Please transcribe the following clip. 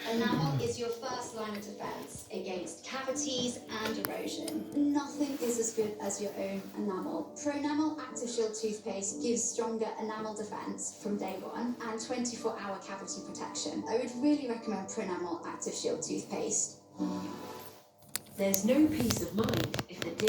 Enamel is your first line of defense against cavities and erosion. Nothing is as good as your own enamel. Pronamel Active Shield toothpaste gives stronger enamel defense from day one and 24-hour cavity protection. I would really recommend Pronamel Active Shield toothpaste. There's no peace of mind if the